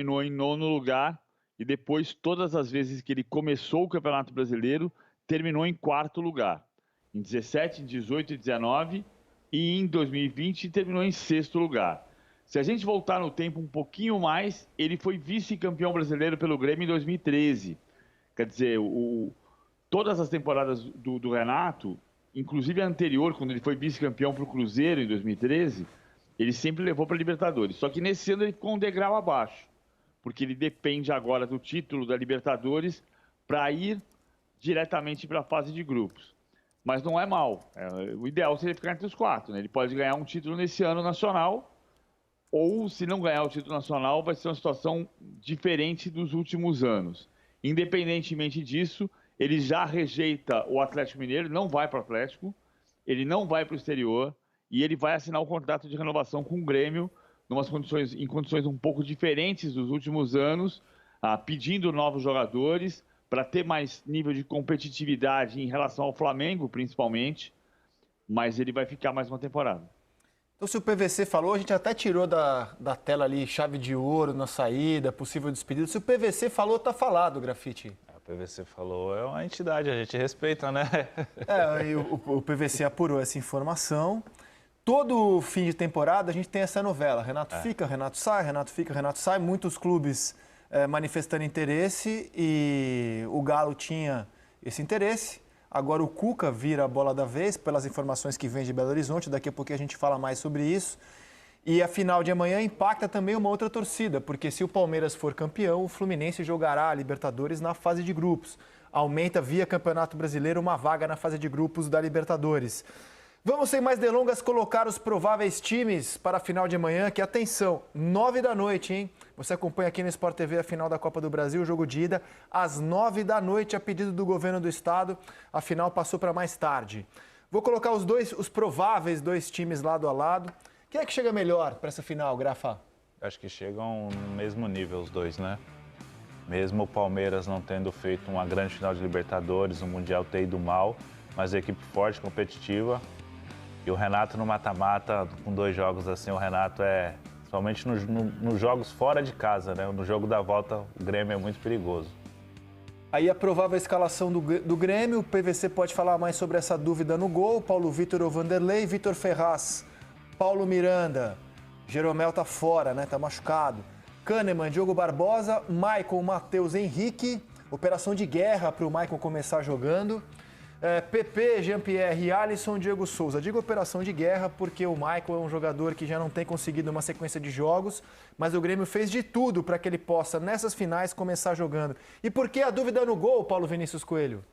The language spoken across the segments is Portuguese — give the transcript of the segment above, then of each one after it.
terminou em nono lugar e depois, todas as vezes que ele começou o Campeonato Brasileiro, terminou em quarto lugar. Em 17, em 18 e 19 e em 2020 terminou em sexto lugar. Se a gente voltar no tempo um pouquinho mais, ele foi vice-campeão brasileiro pelo Grêmio em 2013. Quer dizer, todas as temporadas do Renato, inclusive a anterior, quando ele foi vice-campeão para o Cruzeiro em 2013, ele sempre levou para a Libertadores. Só que nesse ano ele ficou um degrau abaixo, porque ele depende agora do título da Libertadores para ir diretamente para a fase de grupos. Mas não é mal. O ideal seria ficar entre os quatro, né? Ele pode ganhar um título nesse ano nacional, ou se não ganhar o título nacional, vai ser uma situação diferente dos últimos anos. Independentemente disso, ele já rejeita o Atlético Mineiro, não vai para o Atlético, ele não vai para o exterior e ele vai assinar um contrato de renovação com o Grêmio em condições um pouco diferentes dos últimos anos, pedindo novos jogadores para ter mais nível de competitividade em relação ao Flamengo, principalmente, mas ele vai ficar mais uma temporada. Então, se o PVC falou, a gente até tirou da tela ali chave de ouro na saída, possível despedida. Se o PVC falou, tá falado, Grafite. O PVC falou, é uma entidade, a gente respeita, né? E o PVC apurou essa informação. Todo fim de temporada a gente tem essa novela. Renato fica, Renato sai, Renato fica, Renato sai. Muitos clubes manifestando interesse e o Galo tinha esse interesse. Agora o Cuca vira a bola da vez, pelas informações que vem de Belo Horizonte. Daqui a pouco a gente fala mais sobre isso. E a final de amanhã impacta também uma outra torcida, porque se o Palmeiras for campeão, o Fluminense jogará a Libertadores na fase de grupos. Aumenta via Campeonato Brasileiro uma vaga na fase de grupos da Libertadores. Vamos, sem mais delongas, colocar os prováveis times para a final de amanhã, que, atenção, 9h, hein? Você acompanha aqui no Sport TV a final da Copa do Brasil, o jogo de ida, às 9h, a pedido do governo do estado. A final passou para mais tarde. Vou colocar os prováveis dois times lado a lado. Quem é que chega melhor para essa final, Grafa? Acho que chegam no mesmo nível os dois, né? Mesmo o Palmeiras não tendo feito uma grande final de Libertadores, o Mundial ter ido mal, mas a equipe forte, competitiva. E o Renato no mata-mata, com 2 jogos assim, o Renato somente nos jogos fora de casa, né? No jogo da volta, o Grêmio é muito perigoso. Aí a provável escalação do Grêmio, o PVC pode falar mais sobre essa dúvida no gol. Paulo Vitor ou Vanderlei, Vitor Ferraz, Paulo Miranda, Jeromel tá fora, né? Tá machucado. Kahneman, Diogo Barbosa, Maicon, Matheus, Henrique. Operação de guerra para o Maicon começar jogando. PP, Jean-Pierre, Alisson, Diego Souza. Digo operação de guerra porque o Maicon é um jogador que já não tem conseguido uma sequência de jogos, mas o Grêmio fez de tudo para que ele possa, nessas finais, começar jogando. E por que a dúvida no gol, Paulo Vinícius Coelho?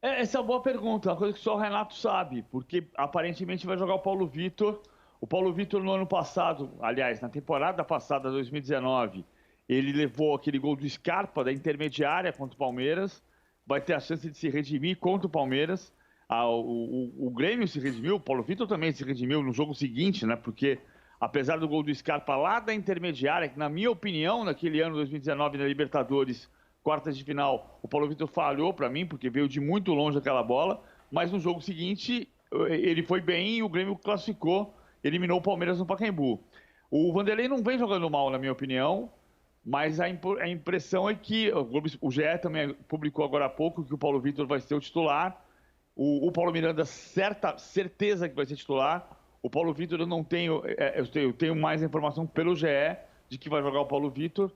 Essa é uma boa pergunta, uma coisa que só o Renato sabe, porque aparentemente vai jogar o Paulo Vitor. O Paulo Vitor no ano passado, aliás, na temporada passada, 2019, ele levou aquele gol do Scarpa da intermediária contra o Palmeiras. Vai ter a chance de se redimir contra o Palmeiras. O Grêmio se redimiu, o Paulo Vitor também se redimiu no jogo seguinte, né? Porque apesar do gol do Scarpa lá da intermediária, que na minha opinião, naquele ano 2019 na Libertadores, quartas de final, o Paulo Vitor falhou para mim, porque veio de muito longe aquela bola, mas no jogo seguinte ele foi bem e o Grêmio classificou, eliminou o Palmeiras no Pacaembu. O Vanderlei não vem jogando mal, na minha opinião, mas a impressão é que o GE também publicou agora há pouco que o Paulo Vitor vai ser o titular. O Paulo Miranda, certeza que vai ser titular. O Paulo Vitor eu não tenho, eu tenho mais informação pelo GE de que vai jogar o Paulo Vitor.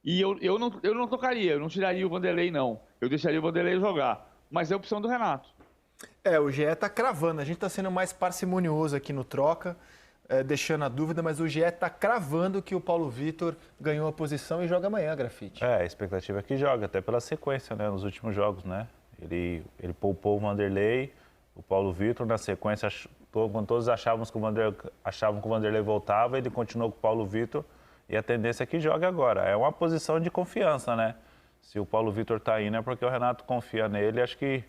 E eu não tocaria, eu não tiraria o Vanderlei, não. Eu deixaria o Vanderlei jogar. Mas é a opção do Renato. O GE está cravando, a gente está sendo mais parcimonioso aqui no Troca. Deixando a dúvida, mas o GE está cravando que o Paulo Vitor ganhou a posição e joga amanhã, Grafite. A expectativa é que joga, até pela sequência, né, nos últimos jogos, né? Ele poupou o Vanderlei, o Paulo Vitor, na sequência, quando todos achavam que o Vanderlei voltava, ele continuou com o Paulo Vitor e a tendência é que jogue agora. É uma posição de confiança, né? Se o Paulo Vitor está indo é porque o Renato confia nele, acho que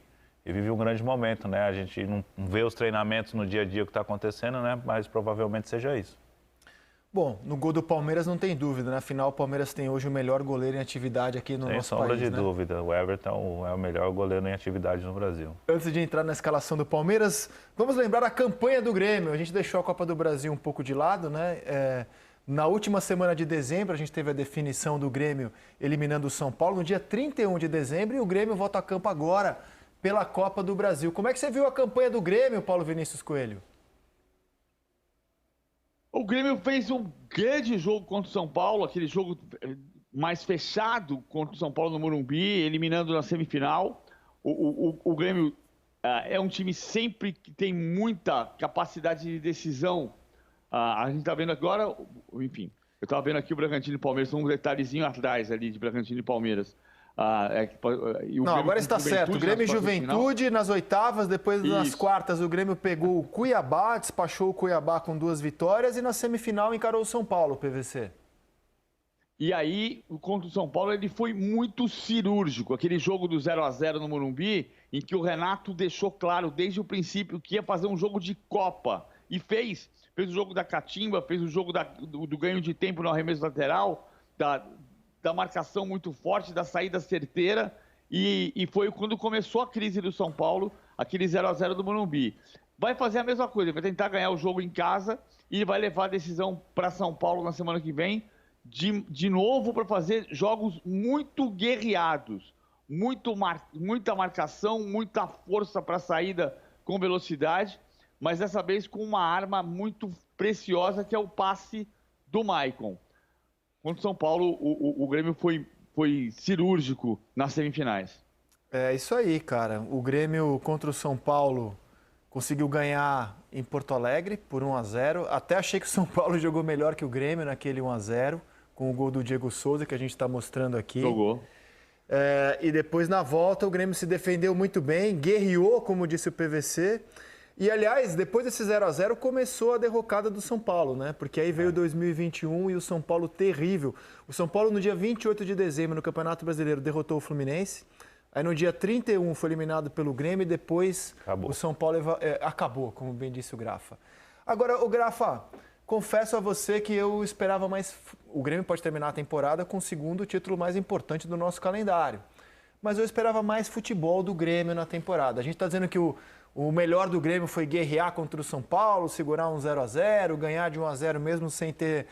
ele vive um grande momento, né? A gente não vê os treinamentos no dia a dia que está acontecendo, né? Mas provavelmente seja isso. Bom, no gol do Palmeiras não tem dúvida, né? Afinal, o Palmeiras tem hoje o melhor goleiro em atividade aqui no nosso país, sem sombra de dúvida. O Everton é o melhor goleiro em atividade no Brasil. Antes de entrar na escalação do Palmeiras, vamos lembrar a campanha do Grêmio. A gente deixou a Copa do Brasil um pouco de lado, né? Na última semana de dezembro, a gente teve a definição do Grêmio eliminando o São Paulo no dia 31 de dezembro e o Grêmio volta a campo agora pela Copa do Brasil. Como é que você viu a campanha do Grêmio, Paulo Vinícius Coelho? O Grêmio fez um grande jogo contra o São Paulo, aquele jogo mais fechado contra o São Paulo no Morumbi, eliminando na semifinal. O Grêmio é um time sempre que tem muita capacidade de decisão. A gente está vendo agora, enfim, eu estava vendo aqui o Bragantino e Palmeiras, um detalhezinho atrás ali de Bragantino e Palmeiras. Não, agora está certo. O Grêmio e Juventude nas oitavas, depois nas quartas o Grêmio pegou o Cuiabá, despachou o Cuiabá com 2 vitórias e na semifinal encarou o São Paulo, o PVC. E aí, contra o São Paulo, ele foi muito cirúrgico. Aquele jogo do 0-0 no Morumbi, em que o Renato deixou claro desde o princípio que ia fazer um jogo de Copa. E fez o jogo da catimba, fez o jogo do ganho de tempo no arremesso lateral, da marcação muito forte, da saída certeira, e foi quando começou a crise do São Paulo, aquele 0-0 do Morumbi. Vai fazer a mesma coisa, vai tentar ganhar o jogo em casa e vai levar a decisão para São Paulo na semana que vem, de novo para fazer jogos muito guerreados, muita marcação, muita força para saída com velocidade, mas dessa vez com uma arma muito preciosa, que é o passe do Maicon. Contra o São Paulo, o Grêmio foi cirúrgico nas semifinais. É isso aí, cara. O Grêmio contra o São Paulo conseguiu ganhar em Porto Alegre por 1-0. Até achei que o São Paulo jogou melhor que o Grêmio naquele 1-0, com o gol do Diego Souza, que a gente está mostrando aqui. Jogou. E depois, na volta, o Grêmio se defendeu muito bem, guerreou, como disse o PVC. E, aliás, depois desse 0-0, começou a derrocada do São Paulo, né? Porque aí veio 2021 e o São Paulo terrível. O São Paulo, no dia 28 de dezembro, no Campeonato Brasileiro, derrotou o Fluminense. Aí, no dia 31, foi eliminado pelo Grêmio e depois o São Paulo acabou, como bem disse o Grafa. Agora, o Grafa, confesso a você que eu esperava mais... O Grêmio pode terminar a temporada com o segundo título mais importante do nosso calendário. Mas eu esperava mais futebol do Grêmio na temporada. A gente está dizendo que o melhor do Grêmio foi guerrear contra o São Paulo, segurar um 0-0, ganhar de 1-0 mesmo sem ter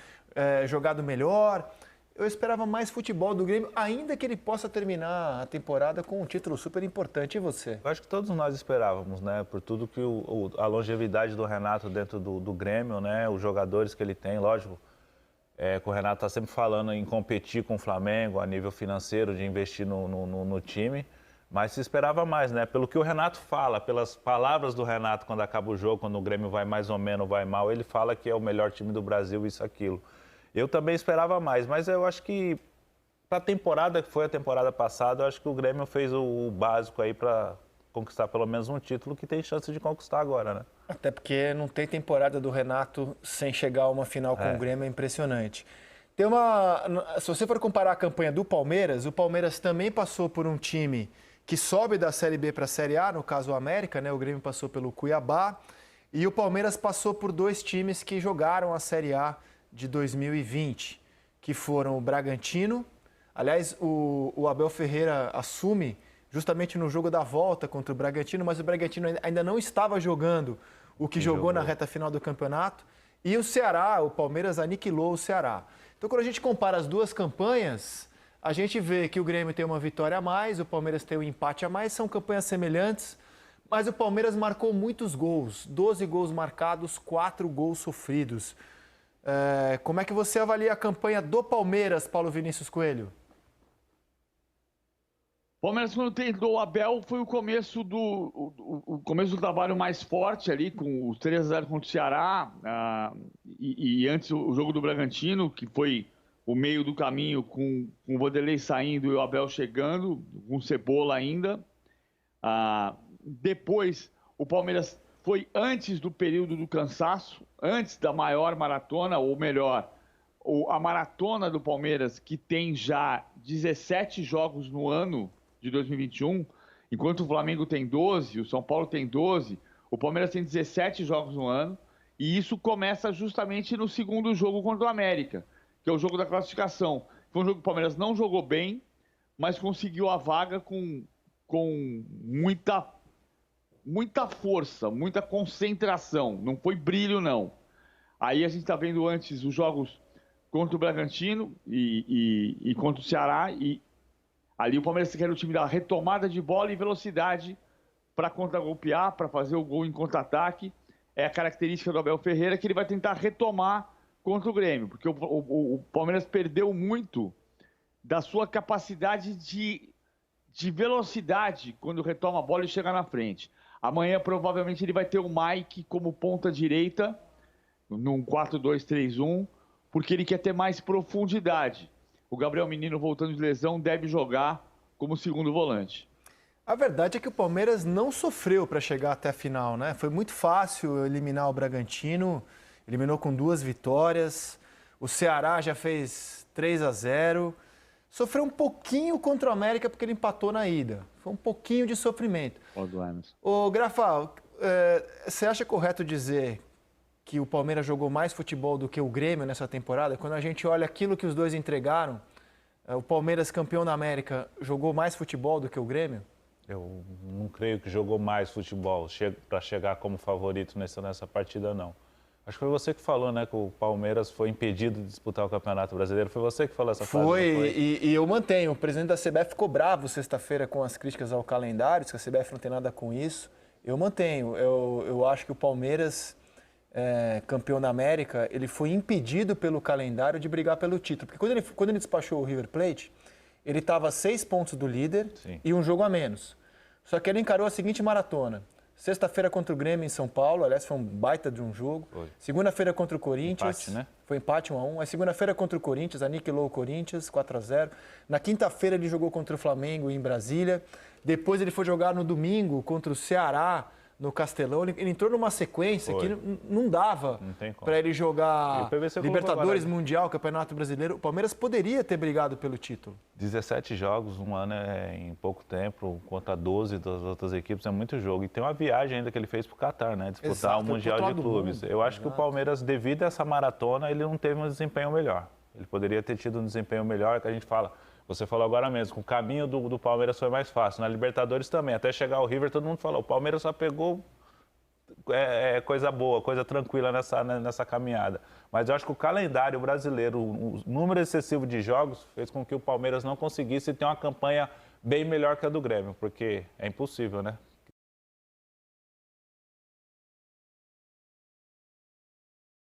jogado melhor. Eu esperava mais futebol do Grêmio, ainda que ele possa terminar a temporada com um título super importante. E você? Eu acho que todos nós esperávamos, né? Por tudo que a longevidade do Renato dentro do Grêmio, né? Os jogadores que ele tem, lógico. Que o Renato está sempre falando em competir com o Flamengo a nível financeiro, de investir no time. Mas se esperava mais, né? Pelo que o Renato fala, pelas palavras do Renato quando acaba o jogo, quando o Grêmio vai mais ou menos, vai mal, ele fala que é o melhor time do Brasil, isso, aquilo. Eu também esperava mais, mas eu acho que para a temporada, que foi a temporada passada, eu acho que o Grêmio fez o básico aí para conquistar pelo menos um título que tem chance de conquistar agora, né? Até porque não tem temporada do Renato sem chegar a uma final com o Grêmio, é impressionante. Se você for comparar a campanha do Palmeiras, o Palmeiras também passou por um time que sobe da Série B para a Série A, no caso o América, né? O Grêmio passou pelo Cuiabá, e o Palmeiras passou por 2 times que jogaram a Série A de 2020, que foram o Bragantino. Aliás, o Abel Ferreira assume justamente no jogo da volta contra o Bragantino, mas o Bragantino ainda não estava jogando o que jogou na reta final do campeonato. E o Ceará, o Palmeiras aniquilou o Ceará. Então, quando a gente compara as duas campanhas, a gente vê que o Grêmio tem uma vitória a mais, o Palmeiras tem um empate a mais, são campanhas semelhantes, mas o Palmeiras marcou muitos gols, 12 gols marcados, 4 gols sofridos. Como é que você avalia a campanha do Palmeiras, Paulo Vinícius Coelho? O Palmeiras, quando tentou o Abel, foi o começo do trabalho mais forte ali, com os 3-0 contra o Ceará, e antes o jogo do Bragantino, que foi o meio do caminho com o Vanderlei saindo e o Abel chegando, com o Cebola ainda. Depois, o Palmeiras foi antes do período do cansaço, antes da maior maratona, ou melhor, a maratona do Palmeiras, que tem já 17 jogos no ano de 2021, enquanto o Flamengo tem 12, o São Paulo tem 12, o Palmeiras tem 17 jogos no ano, e isso começa justamente no segundo jogo contra o América, que é o jogo da classificação. Foi um jogo que o Palmeiras não jogou bem, mas conseguiu a vaga com muita força, muita concentração. Não foi brilho, não. Aí a gente está vendo antes os jogos contra o Bragantino e contra o Ceará. E ali o Palmeiras quer o time da retomada de bola e velocidade para contra-golpear, para fazer o gol em contra-ataque. É a característica do Abel Ferreira que ele vai tentar retomar contra o Grêmio, porque o Palmeiras perdeu muito da sua capacidade de velocidade quando retoma a bola e chega na frente. Amanhã, provavelmente, ele vai ter o Mike como ponta direita, num 4-2-3-1, porque ele quer ter mais profundidade. O Gabriel Menino, voltando de lesão, deve jogar como segundo volante. A verdade é que o Palmeiras não sofreu para chegar até a final, né? Foi muito fácil eliminar o Bragantino, eliminou com 2 vitórias. O Ceará já fez 3-0. Sofreu um pouquinho contra o América porque ele empatou na ida. Foi um pouquinho de sofrimento. Ô, Grafa, você acha correto dizer que o Palmeiras jogou mais futebol do que o Grêmio nessa temporada? Quando a gente olha aquilo que os dois entregaram, o Palmeiras, campeão da América, jogou mais futebol do que o Grêmio? Eu não creio que jogou mais futebol para chegar como favorito nessa partida, não. Acho que foi você que falou, né, que o Palmeiras foi impedido de disputar o Campeonato Brasileiro. Foi você que falou essa frase? Foi, e eu mantenho. O presidente da CBF ficou bravo sexta-feira com as críticas ao calendário, que a CBF não tem nada com isso. Eu mantenho. Eu acho que o Palmeiras, campeão da América, ele foi impedido pelo calendário de brigar pelo título. Porque quando ele despachou o River Plate, ele estava a 6 pontos do líder. Sim. E um jogo a menos. Só que ele encarou a seguinte maratona. Sexta-feira contra o Grêmio em São Paulo, aliás, foi um baita de um jogo. Segunda-feira contra o Corinthians. Empate, né? Foi empate 1-1. Aí segunda-feira contra o Corinthians, aniquilou o Corinthians, 4-0. Na quinta-feira ele jogou contra o Flamengo em Brasília. Depois ele foi jogar no domingo contra o Ceará, no Castelão. Ele entrou numa sequência que não dava para ele jogar Libertadores, Mundial, Campeonato Brasileiro. O Palmeiras poderia ter brigado pelo título. 17 jogos, um ano em pouco tempo, contra 12 das outras equipes, é muito jogo. E tem uma viagem ainda que ele fez para o Catar, né? Disputar o Mundial de Clubes. Eu acho que o Palmeiras, devido a essa maratona, ele não teve um desempenho melhor. Ele poderia ter tido um desempenho melhor, que a gente fala... Você falou agora mesmo, o caminho do Palmeiras foi mais fácil. Na Libertadores também, até chegar ao River, todo mundo falou, o Palmeiras só pegou coisa boa, coisa tranquila nessa caminhada. Mas eu acho que o calendário brasileiro, o número excessivo de jogos, fez com que o Palmeiras não conseguisse ter uma campanha bem melhor que a do Grêmio, porque é impossível, né?